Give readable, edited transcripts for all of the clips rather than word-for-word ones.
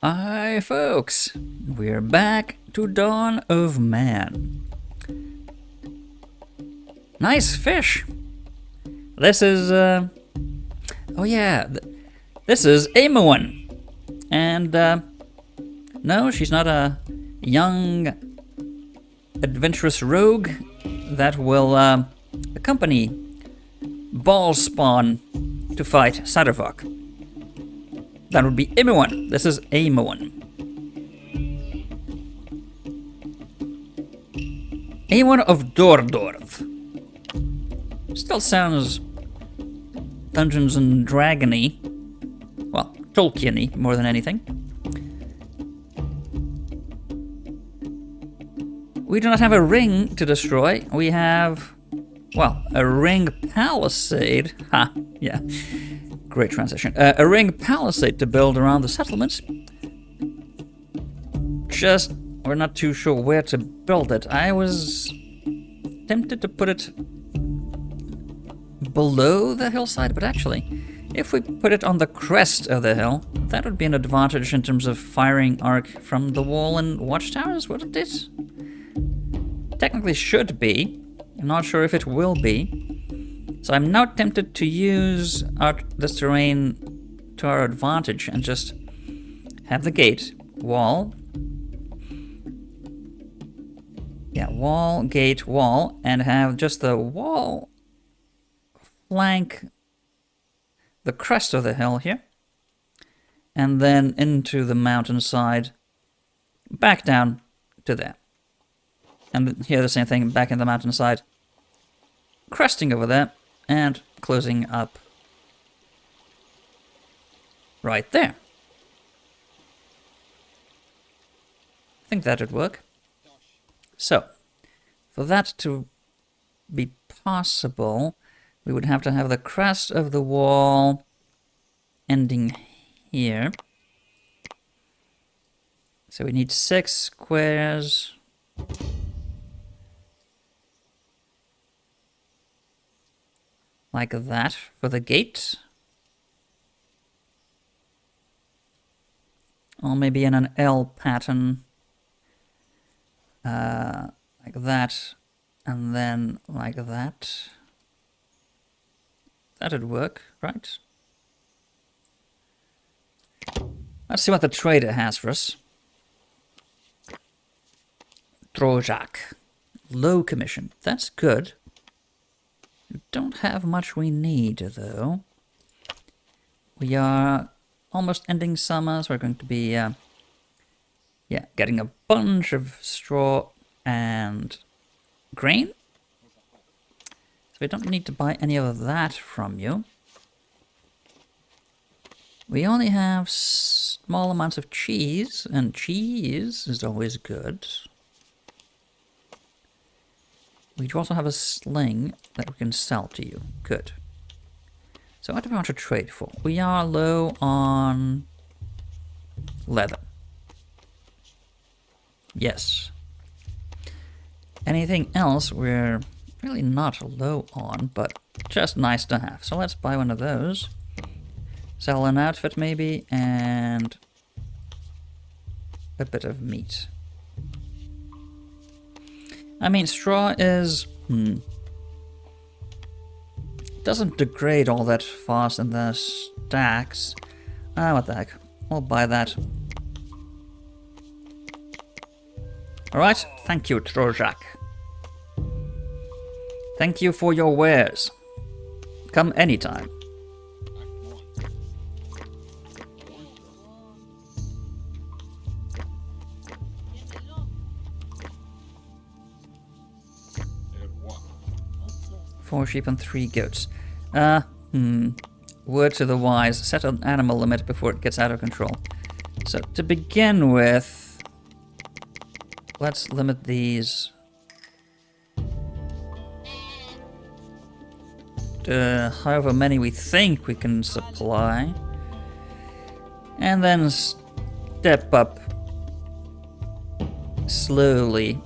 Hi folks, we're back to Dawn of Man. Nice fish. This is, oh yeah, this is Amoan. And, no, she's not a young, adventurous rogue that will, accompany Ballspawn to fight Sadovok. That would be Amoan. This is Amoan. Amoan of Dordorth. Still sounds Dungeons and Dragony. Well, Tolkien-y more than anything. We do not have a ring to destroy. We have, well, a ring palisade. Ha, yeah. Great transition. A ring palisade to build around the settlements. Just, we're not too sure where to build it. I was tempted to put it below the hillside, but actually, if we put it on the crest of the hill, that would be an advantage in terms of firing arc from the wall and watchtowers, wouldn't it? Technically should be. I'm not sure if it will be. So I'm now tempted to use this terrain to our advantage and just have the gate, wall. Yeah, wall, gate, wall, and have just the wall flank the crest of the hill here. And then into the mountainside, back down to there. And here the same thing, back in the mountainside, cresting over there. And closing up right there. I think that would work. So, for that to be possible, we would have to have the crest of the wall ending here. So we need 6 squares. Like that for the gate. Or maybe in an L pattern. Like that. And then like that. That'd work, right? Let's see what the trader has for us. Trojak. Low commission. That's good. We don't have much we need, though. We are almost ending summer, so we're going to be, getting a bunch of straw and grain. So we don't need to buy any of that from you. We only have small amounts of cheese, and cheese is always good. We do also have a sling that we can sell to you. Good. So what do we want to trade for? We are low on leather. Yes. Anything else we're really not low on, but just nice to have. So let's buy one of those. Sell an outfit maybe, and a bit of meat. I mean, straw is... doesn't degrade all that fast in the stacks. What the heck. We'll buy that. Alright, thank you, Trojak. Thank you for your wares. Come anytime. Four sheep and 3 goats. Word to the wise, set an animal limit before it gets out of control. So to begin with, let's limit these to however many we think we can supply. And then step up slowly,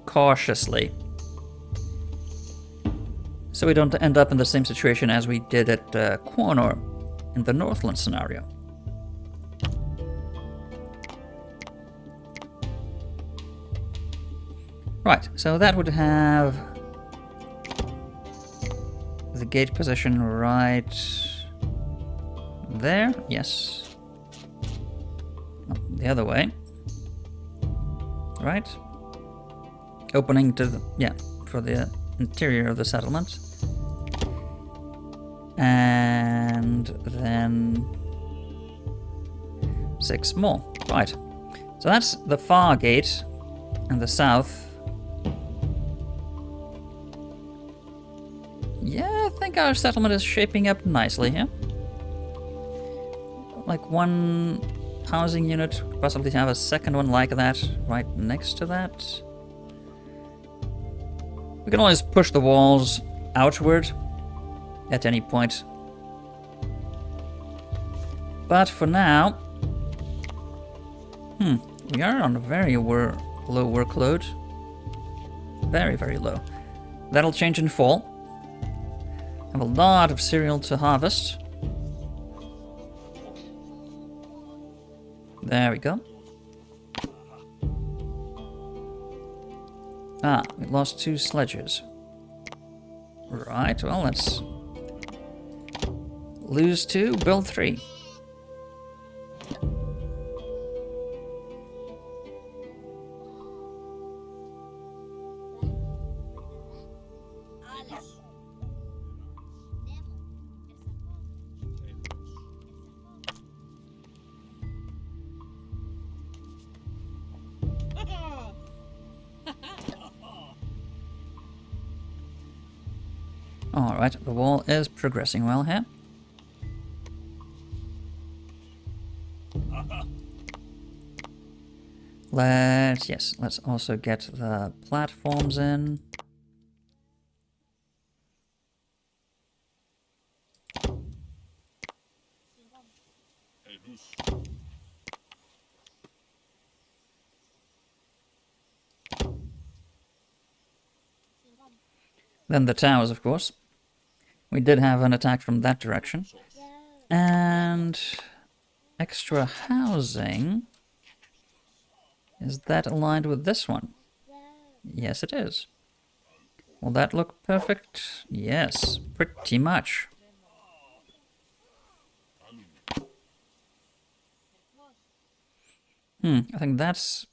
cautiously. So we don't end up in the same situation as we did at Quanor in the Northland scenario. Right, so that would have the gate position right there. Yes. Oh, the other way. Right. Opening to the, yeah, for the interior of the settlement. And then 6 more. Right. So that's the far gate and the south. Yeah, I think our settlement is shaping up nicely here. Like one housing unit, possibly have a second one like that right next to that. We can always push the walls outward at any point. But for now, we are on a very low workload. Very, very low. That'll change in fall. Have a lot of cereal to harvest. There we go. Ah, we lost 2 sledges. Right, well, let's lose 2, build 3. Alright, the wall is progressing well here. Let's also get the platforms in. Then the towers, of course. We did have an attack from that direction. And extra housing. Is that aligned with this one? Yes, it is. Will that look perfect? Yes, pretty much. I think that's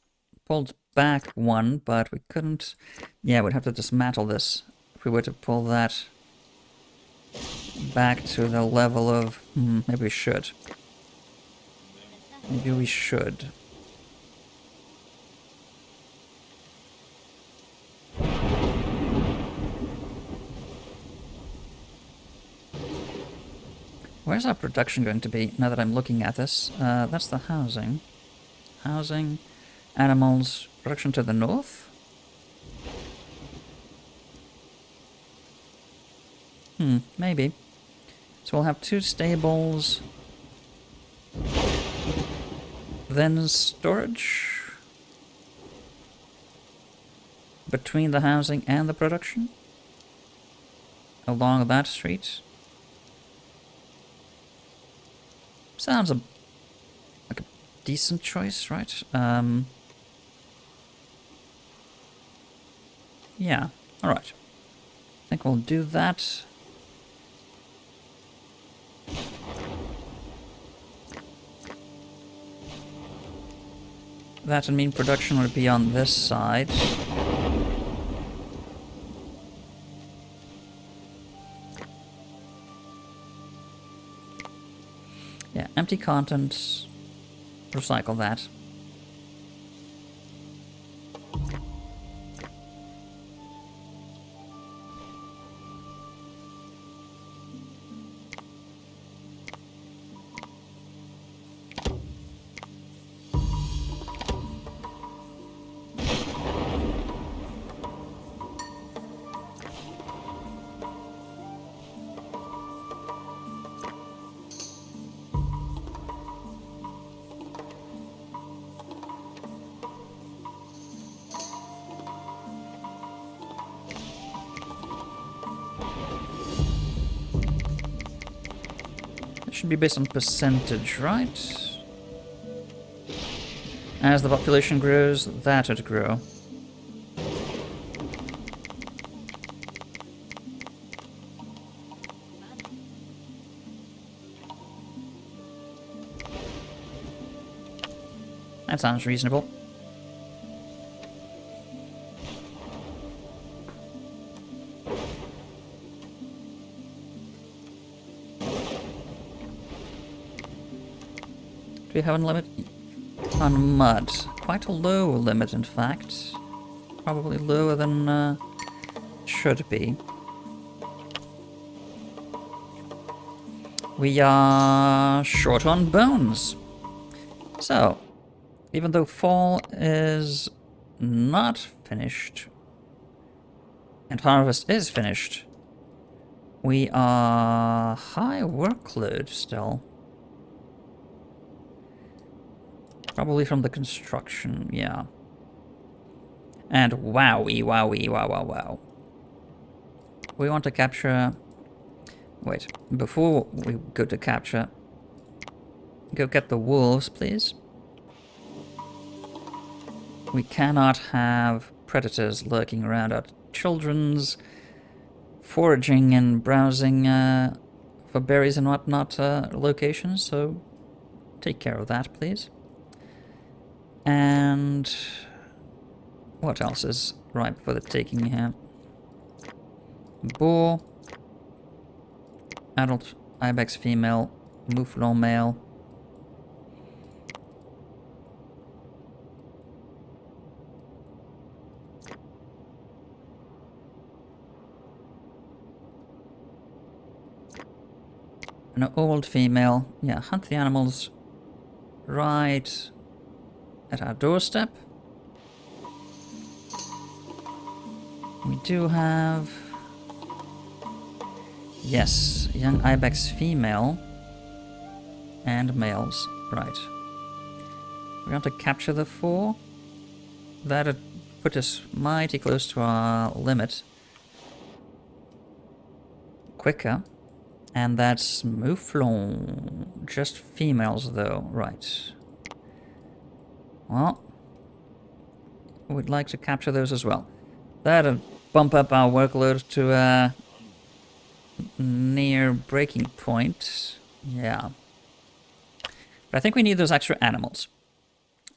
pulled back one, but we couldn't... Yeah, we'd have to dismantle this if we were to pull that back to the level of... maybe we should. Maybe we should. Where's our production going to be, now that I'm looking at this? That's the housing. Housing, animals, production to the north? Maybe. So we'll have 2 stables. Then storage? Between the housing and the production? Along that street? Sounds like a decent choice, right? Yeah, alright. I think we'll do that. That would mean production would be on this side. Yeah, empty contents. Recycle that. Should be based on percentage, right? As the population grows, that would grow. That sounds reasonable. Do we have a limit? On mud. Quite a low limit, in fact. Probably lower than it should be. We are short on bones. So, even though fall is not finished and harvest is finished, we are high workload still. Probably from the construction, yeah. And wowie, wowie, wow, wow, wow. We want to capture... Wait, before we go to capture, go get the wolves, please. We cannot have predators lurking around our children's foraging and browsing for berries and whatnot locations, so take care of that, please. And what else is ripe for the taking here? Boar, adult ibex female, mouflon male. An old female. Yeah, hunt the animals right at our doorstep. We do have... Yes, young ibex female and males. Right. We want to capture the 4. That'd put us mighty close to our limit. Quicker. And that's mouflon. Just females though. Right. Well, we'd like to capture those as well. That'll bump up our workload to a near breaking point. Yeah. But I think we need those extra animals.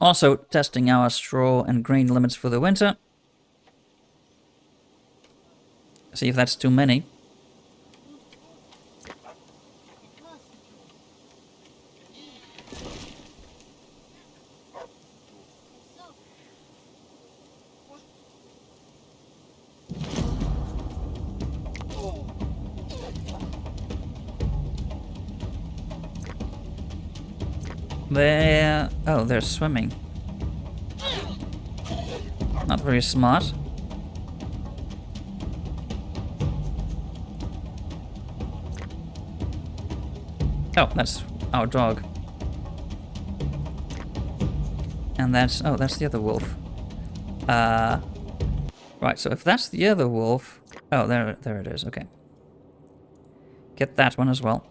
Also, testing our straw and grain limits for the winter. See if that's too many. They're swimming. Not very smart. Oh, that's our dog. And that's the other wolf. Right, so if that's the other wolf... Oh, there it is, okay. Get that one as well.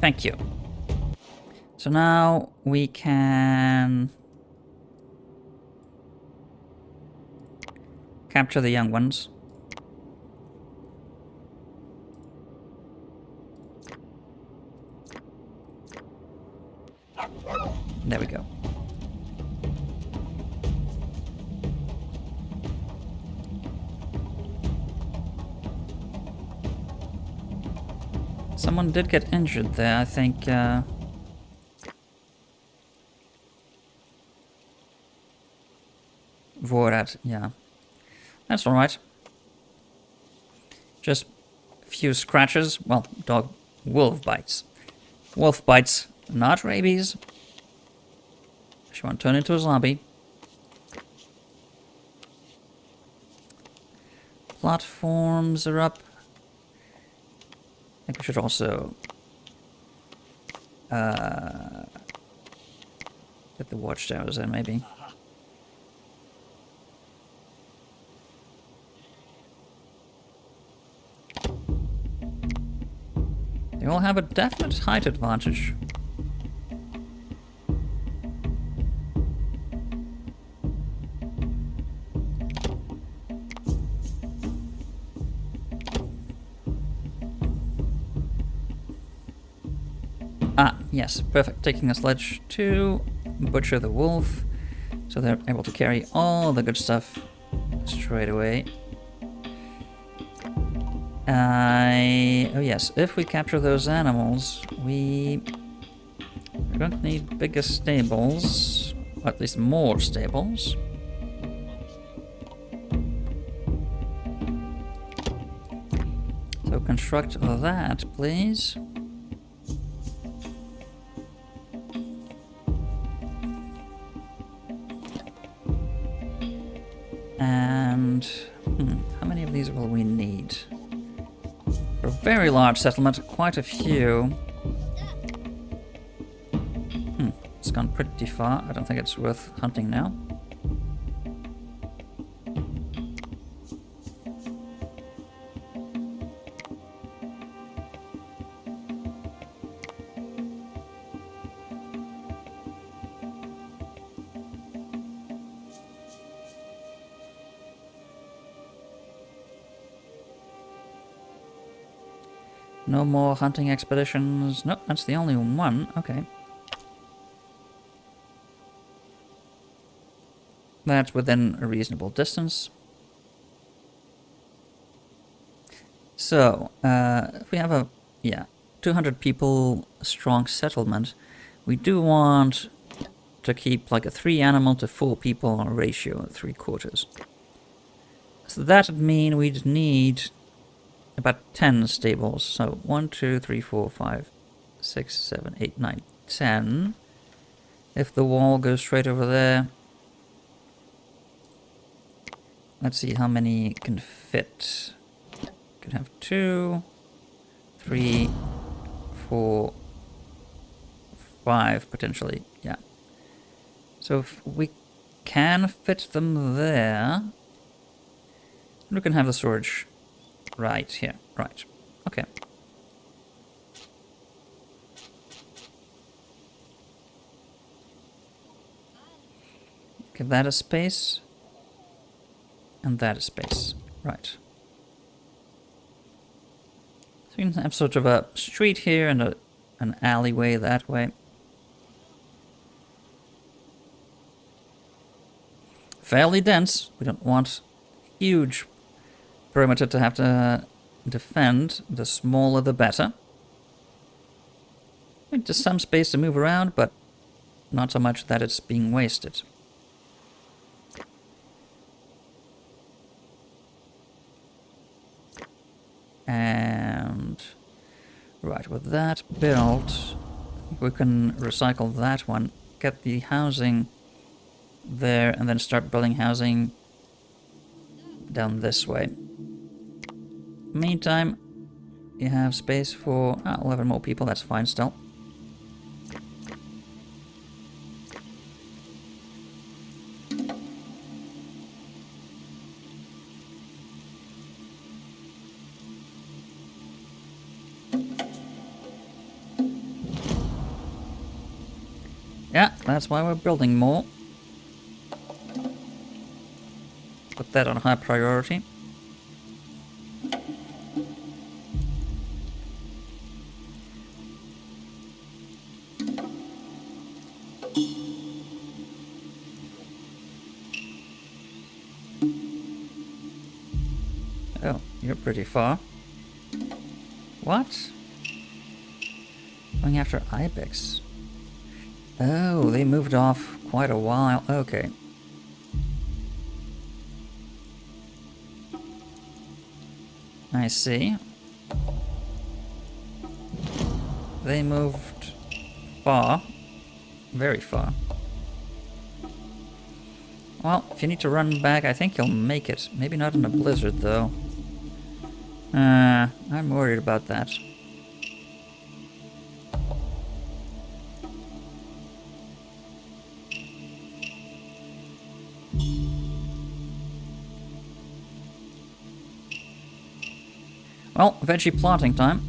Thank you. So now we can capture the young ones. There we go. Someone did get injured there, I think. Vorad, yeah. That's alright. Just a few scratches. Well, wolf bites. Wolf bites, not rabies. She won't turn into a zombie. Platforms are up. I think we should also get the watchtowers in, maybe. They all have a definite height advantage. Yes, perfect. Taking a sledge to butcher the wolf, so they're able to carry all the good stuff straight away. Oh yes, if we capture those animals, we're going to need bigger stables, or at least more stables. So construct that, please. And how many of these will we need? For a very large settlement, quite a few. It's gone pretty far. I don't think it's worth hunting now. No more hunting expeditions. Nope, that's the only one. Okay. That's within a reasonable distance. So, if we have a, 200 people strong settlement, we do want to keep like a 3 animal to 4 people ratio, 3/4. So that would mean we'd need about 10 stables. So 1, 2, 3, 4, 5, 6, 7, 8, 9, 10. If the wall goes straight over there. Let's see how many can fit. Could have 2, 3, 4, 5 potentially. Yeah. So if we can fit them there, we can have the storage right here. Right. Okay. Give that a space. And that a space. Right. So we can have sort of a street here and an alleyway that way. Fairly dense. We don't want huge perimeter to have to defend. The smaller the better. Just some space to move around, but not so much that it's being wasted. And right, with that built, we can recycle that one, get the housing there, and then start building housing down this way. Meantime, you have space for 11 more people, that's fine still. Yeah, that's why we're building more. Put that on high priority. Oh, you're pretty far. What? Going after ibex. Oh, they moved off quite a while. Okay. I see. They moved far. Very far. Well, if you need to run back, I think you'll make it. Maybe not in a blizzard, though. I'm worried about that. Well, veggie planting time.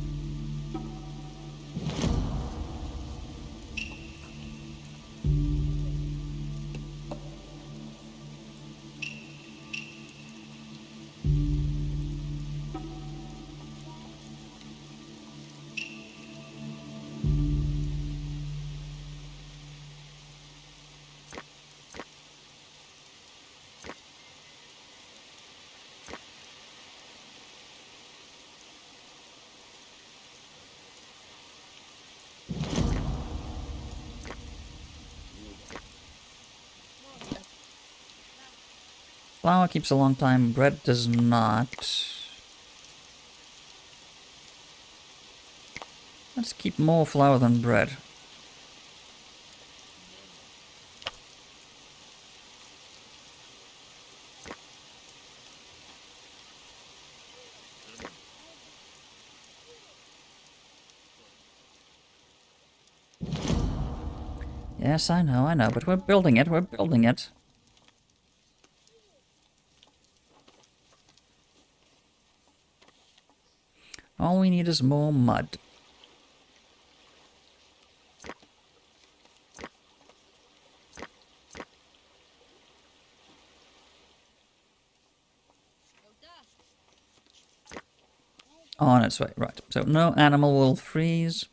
Flour keeps a long time, bread does not. Let's keep more flour than bread. Yes, I know, but we're building it, we're building it. All we need is more mud. On its way, right. So no animal will freeze.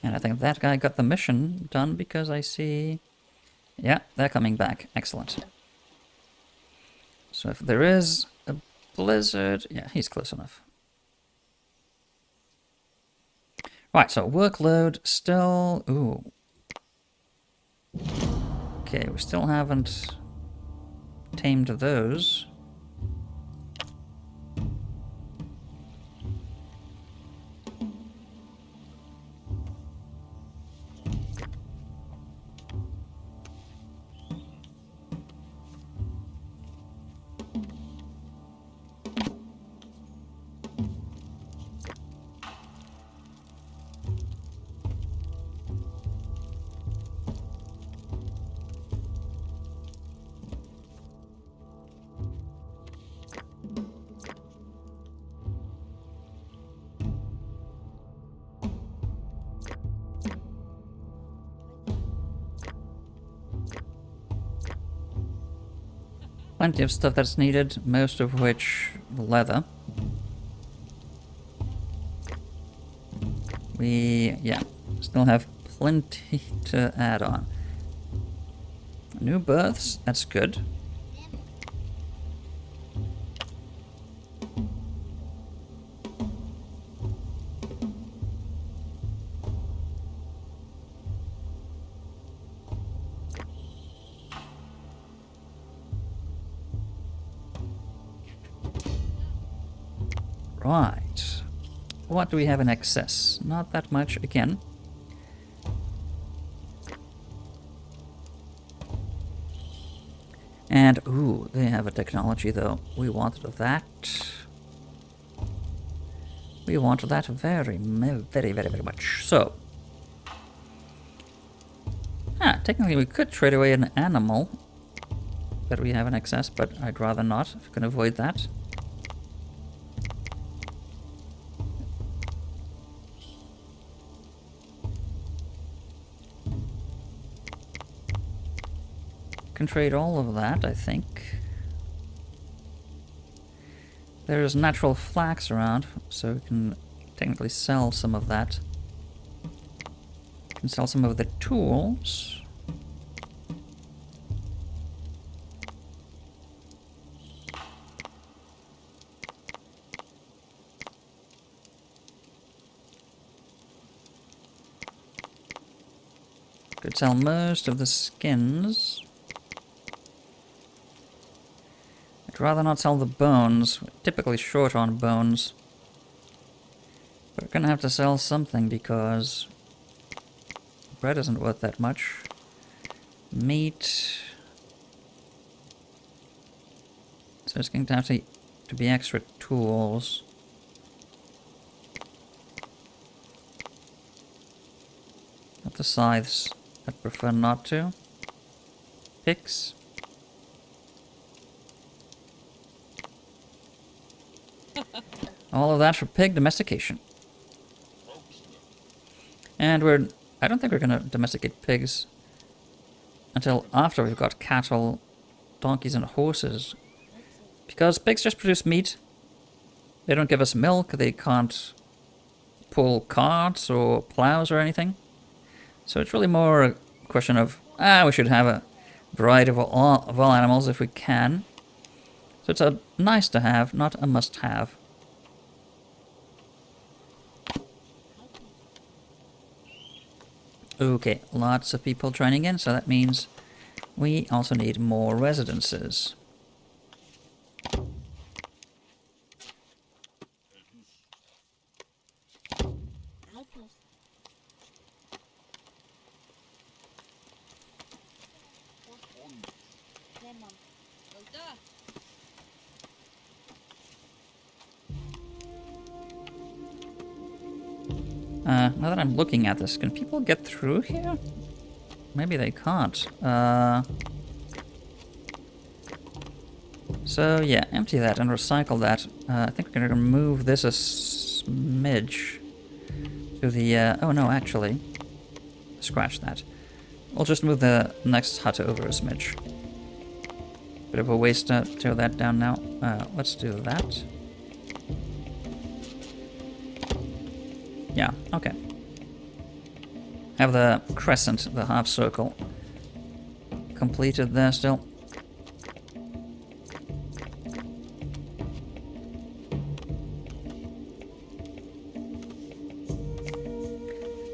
And I think that guy got the mission done because I see... Yeah, they're coming back. Excellent. So if there is a blizzard... Yeah, he's close enough. Right, so workload still... Ooh. Okay, we still haven't tamed those. Plenty of stuff that's needed, most of which leather. Yeah, still have plenty to add on. New births, that's good. Right. What do we have in excess? Not that much again. And, ooh, they have a technology though. We wanted that. We want that very, very much. So. Technically we could trade away an animal that we have in excess, but I'd rather not, if we can avoid that. Can trade all of that, I think. There's natural flax around, so we can technically sell some of that. We can sell some of the tools. Could sell most of the skins. I'd rather not sell the bones. We're typically short on bones. But we're gonna have to sell something because bread isn't worth that much. Meat. So it's going to have to be extra tools. Not the scythes. I'd prefer not to. Picks. All of that for pig domestication. And I don't think we're gonna domesticate pigs until after we've got cattle, donkeys and horses. Because pigs just produce meat. They don't give us milk, they can't pull carts or plows or anything. So it's really more a question of, we should have a variety of all animals if we can. So it's a nice to have, not a must have. Okay, lots of people joining in, so that means we also need more residences. Now that I'm looking at this, can people get through here? Maybe they can't. So yeah, empty that and recycle that. I think we're gonna remove this a smidge to the, oh no, actually, scratch that. We'll just move the next hut over a smidge. Bit of a waste to tear that down now. Let's do that. Yeah, okay. Have the crescent, the half circle, completed there still.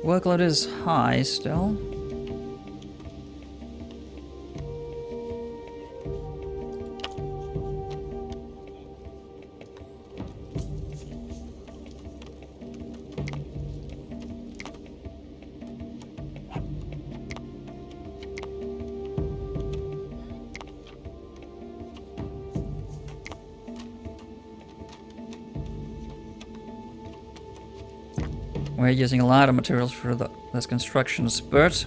Workload is high still. We're using a lot of materials for this construction spurt.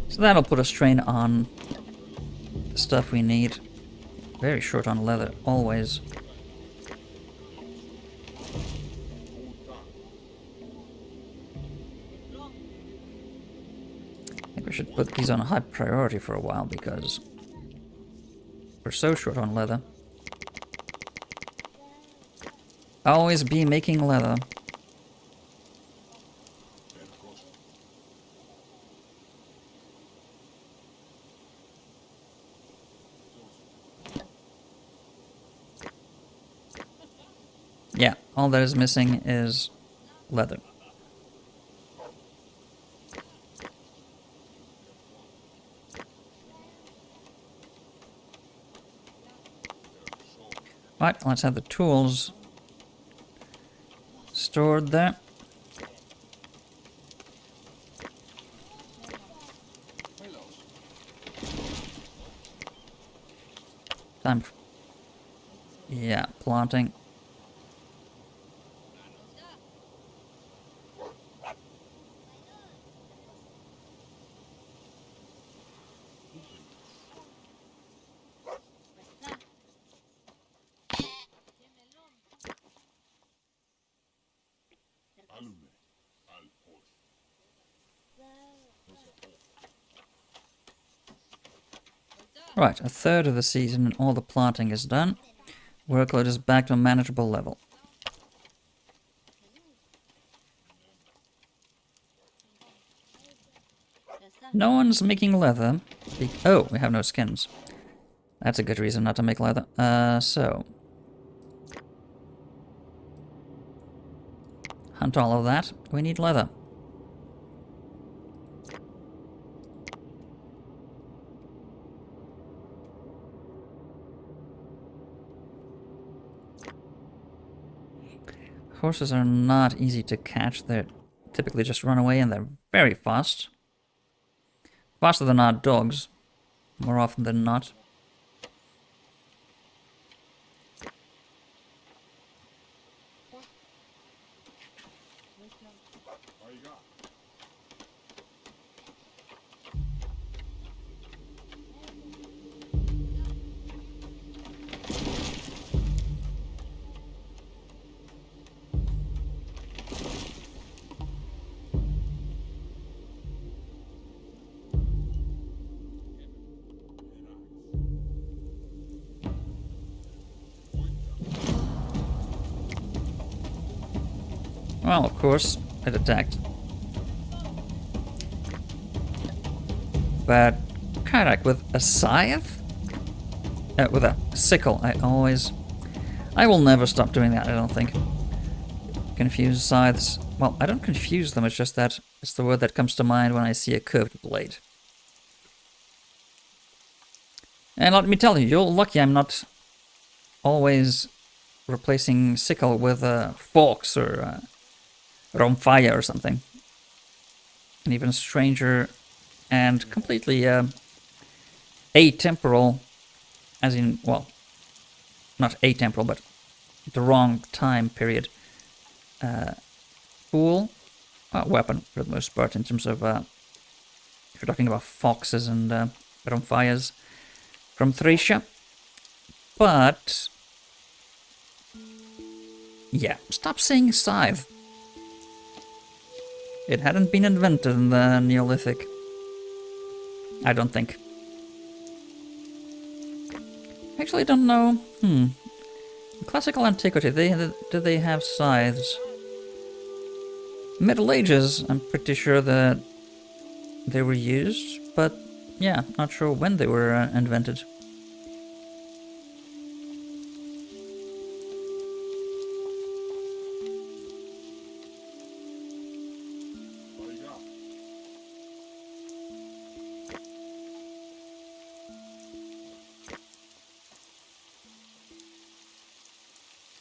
So that'll put a strain on the stuff we need. Very short on leather, always. I think we should put these on a high priority for a while because we're so short on leather. Always be making leather. Yeah, all that is missing is leather. Right, let's have the tools stored there. Time. Yeah, planting. Right, a third of the season and all the planting is done. Workload is back to a manageable level. No one's making leather. Oh, we have no skins. That's a good reason not to make leather. So. Hunt all of that. We need leather. Horses are not easy to catch. They typically just run away and they're very fast. Faster than our dogs, more often than not. Well, of course, it attacked. but Karak with a scythe? With a sickle. I will never stop doing that, I don't think. Confuse scythes. Well, I don't confuse them, it's just that it's the word that comes to mind when I see a curved blade. And let me tell you, you're lucky I'm not always replacing sickle with forks or fire or something. An even stranger and completely atemporal, as in, well, not atemporal, but the wrong time period. Tool, weapon for the most part, in terms of if you're talking about foxes and fires from Thracia. But yeah, stop saying scythe. It hadn't been invented in the Neolithic. I don't think. Actually, I don't know. In classical antiquity, did they have scythes? Middle Ages, I'm pretty sure that they were used, but yeah, not sure when they were invented.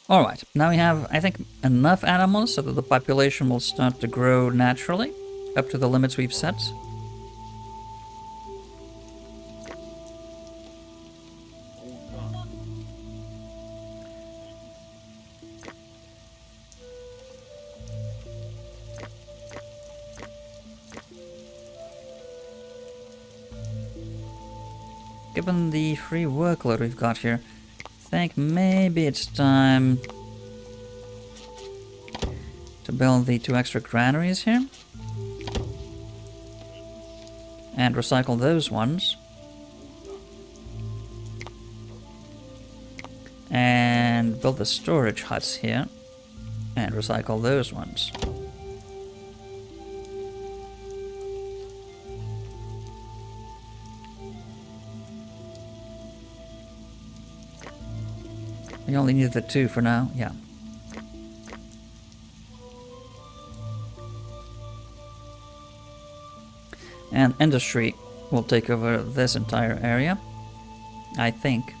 Alright, now we have, I think, enough animals so that the population will start to grow naturally, up to the limits we've set. Given the free workload we've got here, I think maybe it's time to build the 2 extra granaries here. And recycle those ones. And build the storage huts here. And recycle those ones. We only need the 2 for now, yeah. And industry will take over this entire area, I think.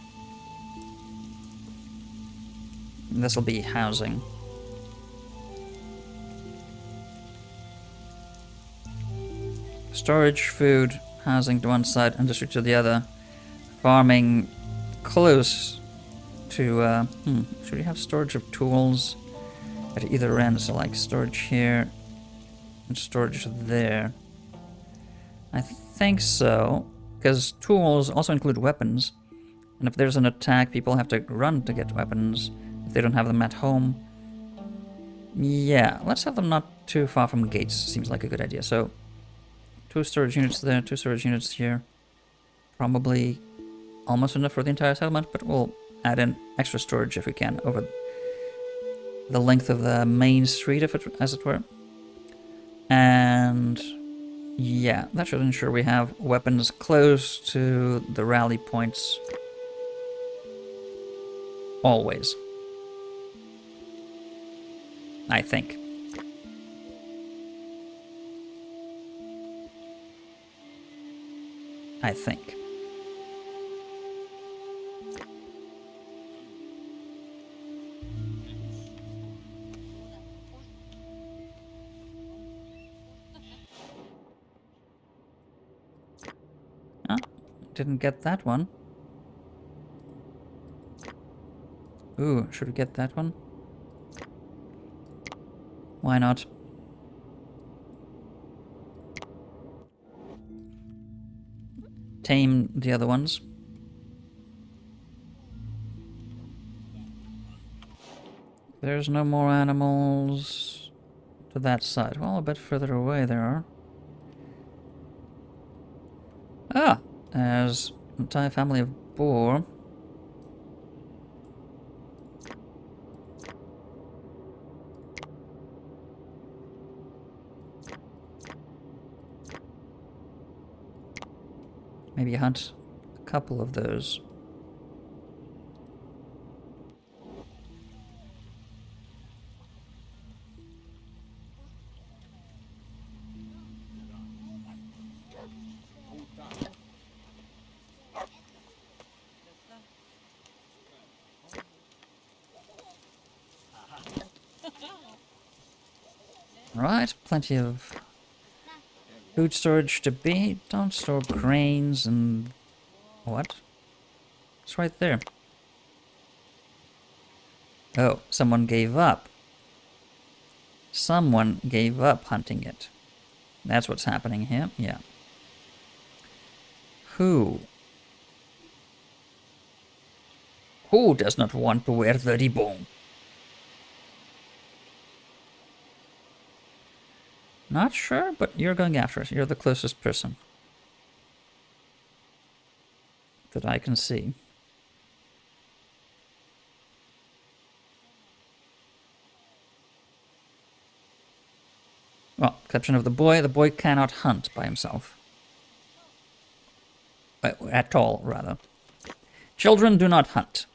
This will be housing. Storage, food, housing to one side, industry to the other. Farming close to, should we have storage of tools at either end? So like storage here and storage there. I think so, because tools also include weapons, and if there's an attack, people have to run to get weapons if they don't have them at home. Yeah, let's have them not too far from gates, seems like a good idea. So, 2 storage units there, 2 storage units here. Probably almost enough for the entire settlement, but we'll add in extra storage if we can over the length of the main street, as it were. And yeah, that should ensure we have weapons close to the rally points. Always. I think. I think. Ah, didn't get that one. Ooh, should we get that one? Why not? Tame the other ones. There's no more animals to that side. Well, a bit further away there are. Ah, there's an entire family of boar. Maybe hunt a couple of those. Right, plenty of food storage to be. Don't store grains and... What? It's right there. Oh, someone gave up. Someone gave up hunting it. That's what's happening here, yeah. Who? Who does not want to wear the ribbon? Not sure, but you're going after it. You're the closest person that I can see. Well, exception of the boy. The boy cannot hunt by himself. At all, rather. Children do not hunt.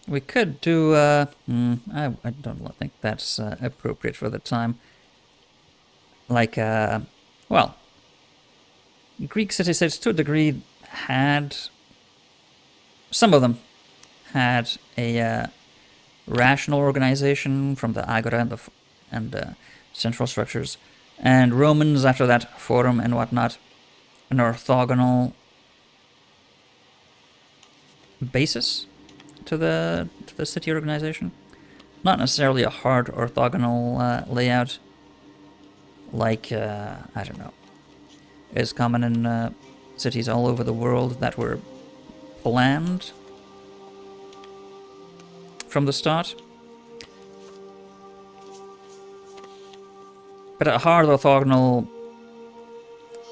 We could do, I don't think that's appropriate for the time. Like, well, Greek city-states to a degree had, some of them had a rational organization from the agora and central structures. And Romans, after that, forum and whatnot, an orthogonal basis to the city organization. Not necessarily a hard orthogonal layout, like I don't know, is common in cities all over the world that were planned from the start. But a hard orthogonal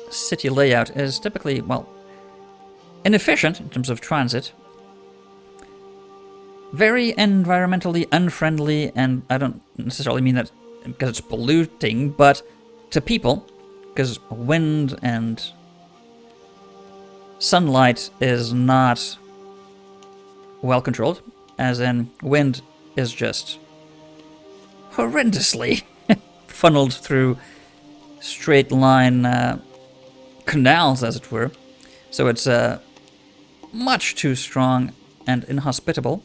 city layout is typically, well, inefficient in terms of transit, very environmentally unfriendly, and I don't necessarily mean that because it's polluting, but to people, because wind and sunlight is not well controlled, as in wind is just horrendously funneled through straight line canals, as it were. So it's much too strong and inhospitable.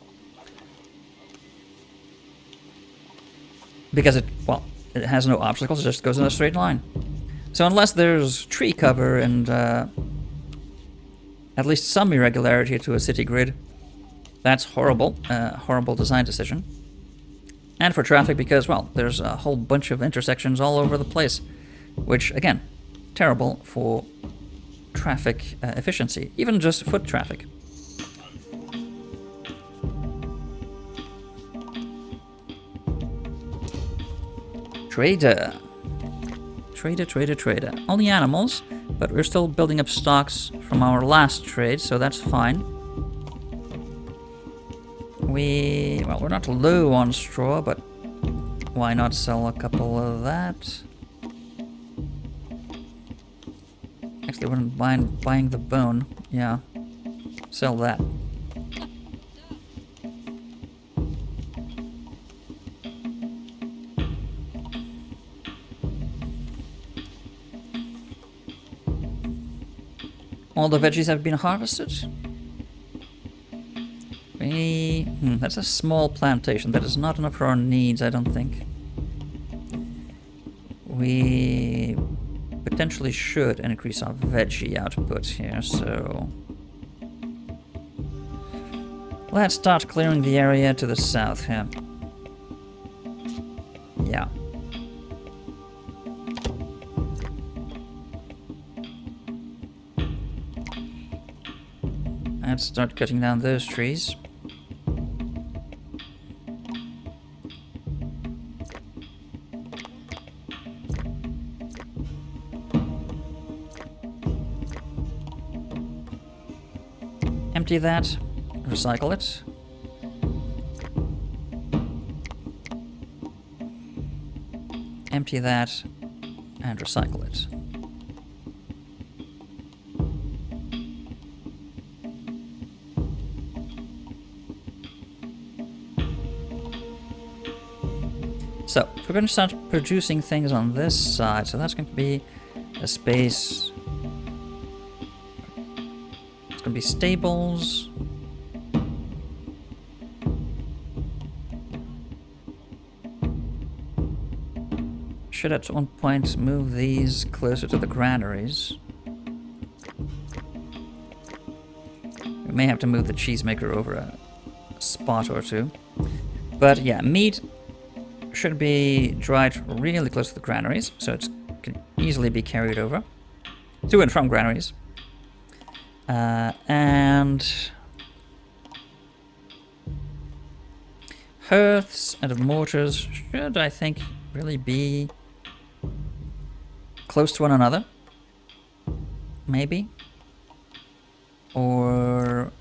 Because it has no obstacles, it just goes in a straight line. So unless there's tree cover and at least some irregularity to a city grid, that's horrible. Horrible design decision. And for traffic because, well, there's a whole bunch of intersections all over the place, which, again, terrible for traffic efficiency, even just foot traffic. Trader. Trader. Only animals, but we're still building up stocks from our last trade, so that's fine. We're not low on straw, but why not sell a couple of that? Actually, I wouldn't mind buying the bone. Yeah, sell that. All the veggies have been harvested. That's a small plantation. That is not enough for our needs, I don't think. We potentially should increase our veggie output here, so... Let's start clearing the area to the south here. Yeah. Let's start cutting down those trees. Empty that, recycle it. Empty that and recycle it. So, we're going to start producing things on this side, so that's going to be a space. It's going to be stables. Should at one point move these closer to the granaries. We may have to move the cheesemaker over a spot or two. But yeah, meat should be dried really close to the granaries, so it can easily be carried over to and from granaries. And hearths and mortars should, I think, really be close to one another. Maybe. Or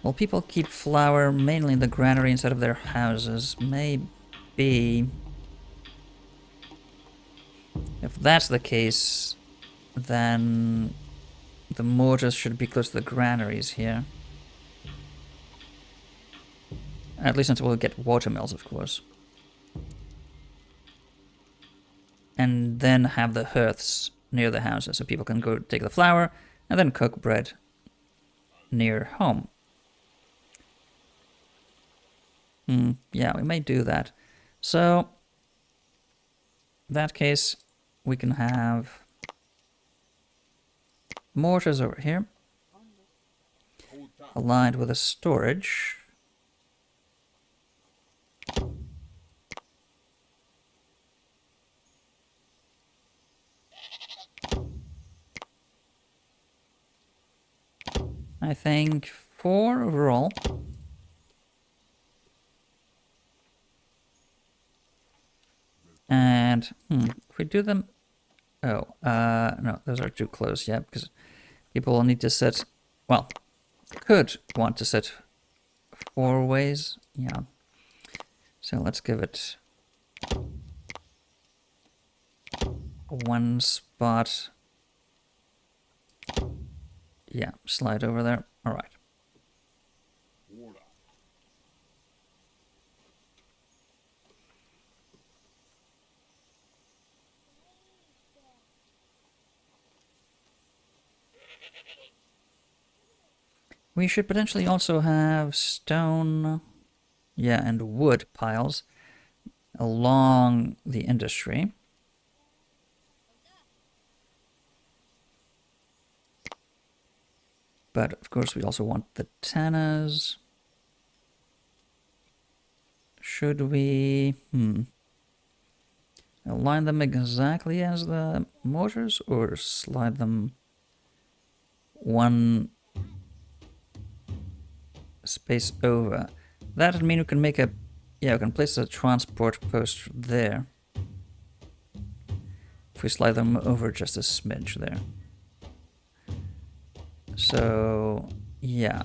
will people keep flour mainly in the granary instead of their houses? Maybe. If that's the case, then the mortars should be close to the granaries here. At least until we get watermills, of course. And then have the hearths near the houses so people can go take the flour and then cook bread near home. Yeah, we may do that. So, in that case, we can have mortars over here, aligned with a storage. I think 4 overall. And, if we do them... Oh, no, those are too close, yeah, because people will need to sit... Well, could want to sit 4 ways, yeah. So let's give it 1 spot. Yeah, slide over there. All right. We should potentially also have stone, yeah, and wood piles along the industry. But of course we also want the tannas. Should we align them exactly as the mortars or slide them 1 space over? That would mean we can make a... Yeah, we can place a transport post there. If we slide them over just a smidge there. So, yeah.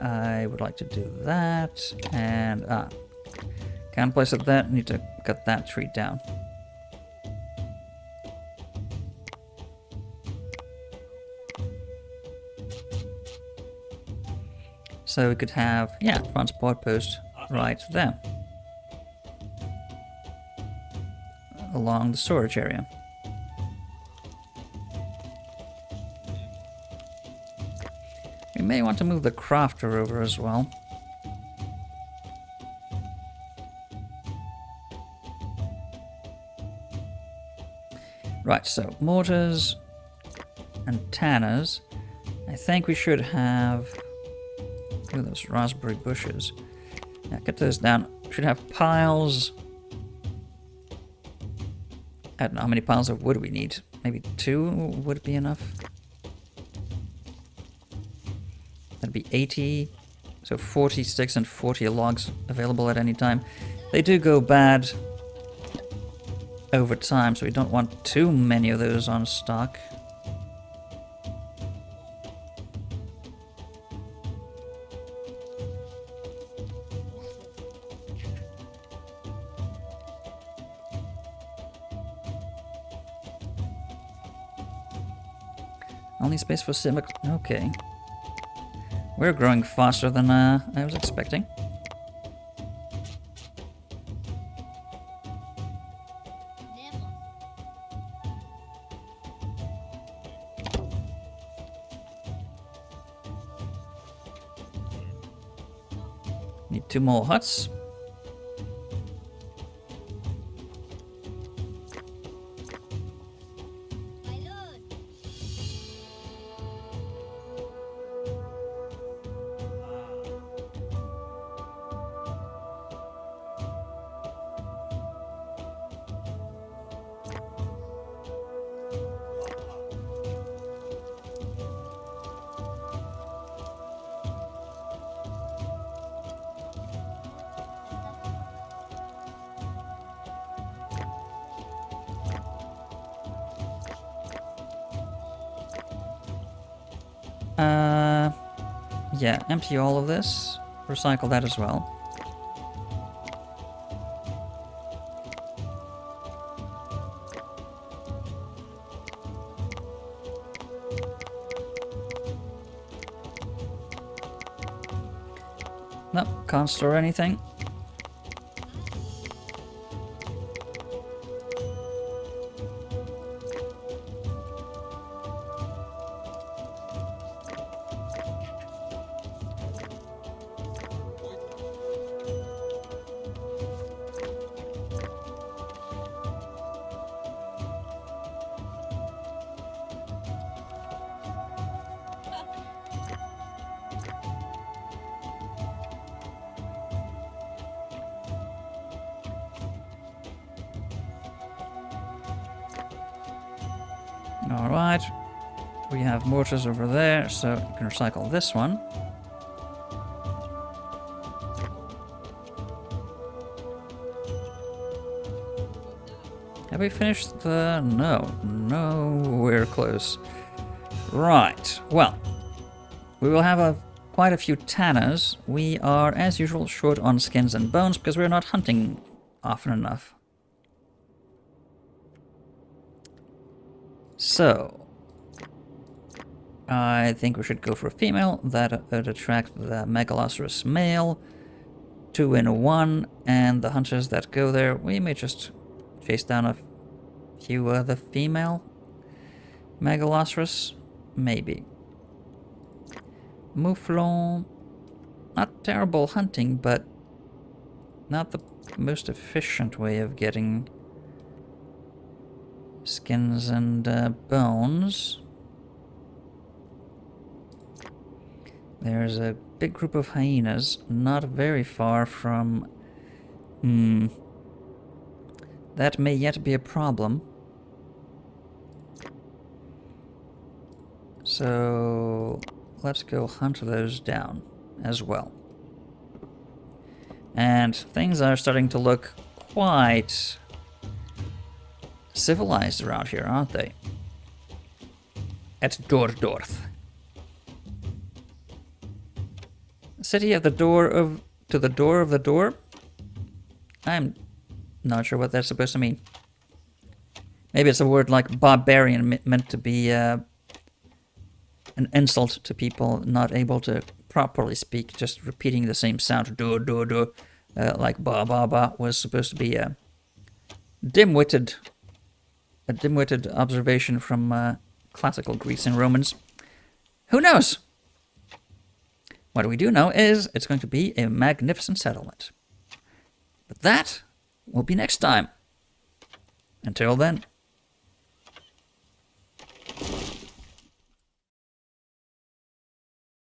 I would like to do that, and can't place it there, need to cut that tree down. So we could have, yeah, transport post right there. Along the storage area. We may want to move the crafter over as well. Right, so mortars and tanners. I think we should have... Look at those raspberry bushes. Yeah, get those down. We should have piles... I don't know how many piles of wood we need. Maybe 2 would be enough. That'd be 80. So 40 sticks and 40 logs available at any time. They do go bad over time, so we don't want too many of those on stock. Only space for civic. Okay. We're growing faster than I was expecting. Need 2 more huts. Yeah, empty all of this. Recycle that as well. Nope, can't store anything. Alright, we have mortars over there, so you can recycle this one. Have we finished the... No, we're close. Right, well, we will have quite a few tanners. We are, as usual, short on skins and bones because we're not hunting often enough. So, I think we should go for a female. That would attract the Megalosaurus male. 2 in 1, and the hunters that go there, we may just chase down a few other female Megalosaurus. Maybe. Mouflon, not terrible hunting, but not the most efficient way of getting skins and bones. There's a big group of hyenas not very far from... That may yet be a problem. So let's go hunt those down as well. And things are starting to look quite civilized around here, aren't they? At Dordorth. City of the door of... to the door of the door? I'm not sure what that's supposed to mean. Maybe it's a word like barbarian meant to be an insult to people not able to properly speak, just repeating the same sound. Do, do, do. Like ba, ba, ba was supposed to be a dim-witted observation from classical Greece and Romans. Who knows? What we do know is it's going to be a magnificent settlement. But that will be next time. Until then.